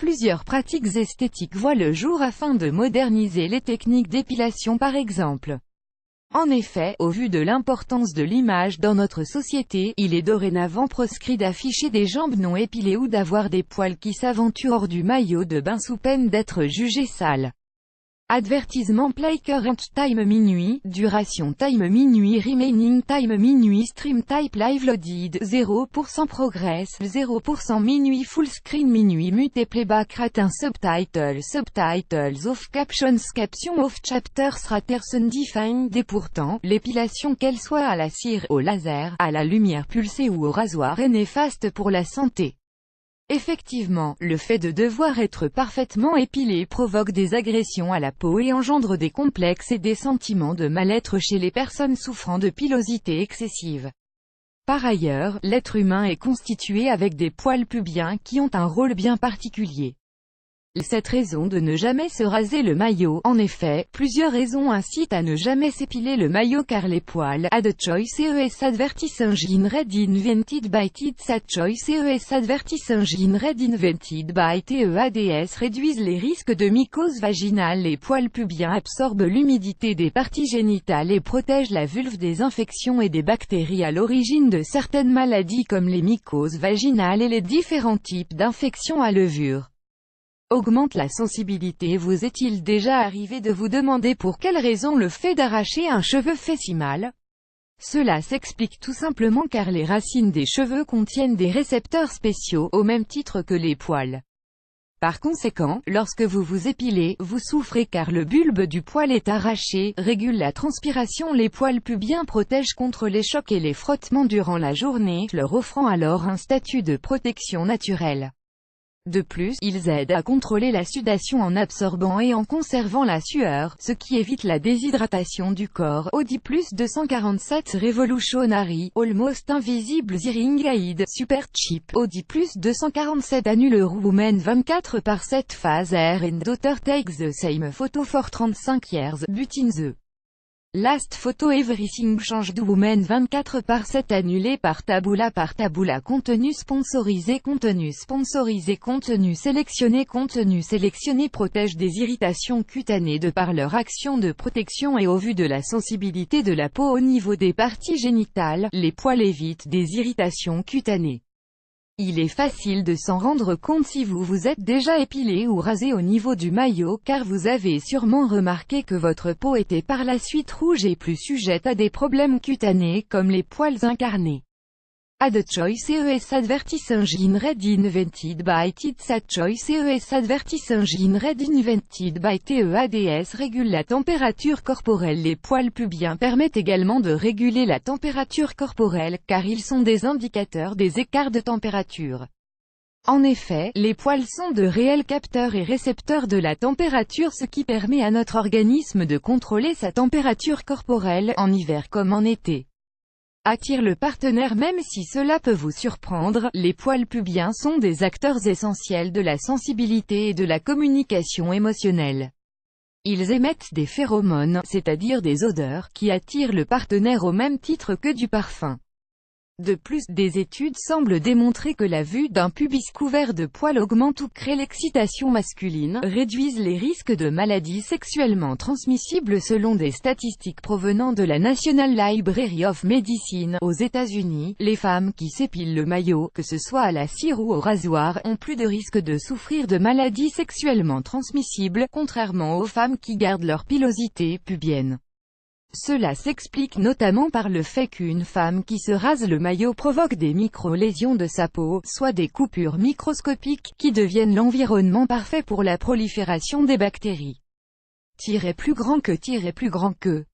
plusieurs pratiques esthétiques voient le jour afin de moderniser les techniques d'épilation par exemple. En effet, au vu de l'importance de l'image dans notre société, il est dorénavant proscrit d'afficher des jambes non épilées ou d'avoir des poils qui s'aventurent hors du maillot de bain sous peine d'être jugés sales. Advertisement play current time minuit, duration time minuit remaining time minuit stream type live loaded, 0% progress, 0% minuit full screen minuit mute playback rate un subtitles off captions off chapters raters undefined et pourtant, l'épilation qu'elle soit à la cire, au laser, à la lumière pulsée ou au rasoir est néfaste pour la santé. Effectivement, le fait de devoir être parfaitement épilé provoque des agressions à la peau et engendre des complexes et des sentiments de mal-être chez les personnes souffrant de pilosité excessive. Par ailleurs, l'être humain est constitué avec des poils pubiens qui ont un rôle bien particulier. Cette raison de ne jamais se raser le maillot, en effet, plusieurs raisons incitent à ne jamais s'épiler le maillot car les poils, ad choice ES advertising red invented by TEDS ad choice ES advertising red invented by TEADS réduisent les risques de mycose vaginale. Les poils pubiens absorbent l'humidité des parties génitales et protègent la vulve des infections et des bactéries à l'origine de certaines maladies comme les mycoses vaginales et les différents types d'infections à levure. Augmente la sensibilité. Vous est-il déjà arrivé de vous demander pour quelle raison le fait d'arracher un cheveu fait si mal? Cela s'explique tout simplement car les racines des cheveux contiennent des récepteurs spéciaux, au même titre que les poils. Par conséquent, lorsque vous vous épilez, vous souffrez car le bulbe du poil est arraché, régule la transpiration. Les poils pubiens protègent contre les chocs et les frottements durant la journée, leur offrant alors un statut de protection naturelle. De plus, ils aident à contrôler la sudation en absorbant et en conservant la sueur, ce qui évite la déshydratation du corps. Audi plus 247 Revolutionary, Almost Invisible Hearing Aid, Super Cheap. Audi plus 247 annule Woman 24 par 7 phase Air and Daughter takes the same photo for 35 years, but in the last photo everything changed. Woman 24 par 7 annulé par Taboola contenu sponsorisé contenu sélectionné protège des irritations cutanées de par leur action de protection et au vu de la sensibilité de la peau au niveau des parties génitales, les poils évitent des irritations cutanées. Il est facile de s'en rendre compte si vous vous êtes déjà épilé ou rasé au niveau du maillot car vous avez sûrement remarqué que votre peau était par la suite rouge et plus sujette à des problèmes cutanés comme les poils incarnés. Ad choice ES advertising red invented by TEDS ad choice ES advertising red invented by TEADS régule la température corporelle. Les poils pubiens permettent également de réguler la température corporelle, car ils sont des indicateurs des écarts de température. En effet, les poils sont de réels capteurs et récepteurs de la température, ce qui permet à notre organisme de contrôler sa température corporelle, en hiver comme en été. Attire le partenaire. Même si cela peut vous surprendre, les poils pubiens sont des acteurs essentiels de la sensibilité et de la communication émotionnelle. Ils émettent des phéromones, c'est-à-dire des odeurs, qui attirent le partenaire au même titre que du parfum. De plus, des études semblent démontrer que la vue d'un pubis couvert de poils augmente ou crée l'excitation masculine, réduisent les risques de maladies sexuellement transmissibles selon des statistiques provenant de la National Library of Medicine, aux États-Unis. Les femmes qui s'épilent le maillot, que ce soit à la cire ou au rasoir, ont plus de risques de souffrir de maladies sexuellement transmissibles, contrairement aux femmes qui gardent leur pilosité pubienne. Cela s'explique notamment par le fait qu'une femme qui se rase le maillot provoque des micro-lésions de sa peau, soit des coupures microscopiques, qui deviennent l'environnement parfait pour la prolifération des bactéries. Plus grand que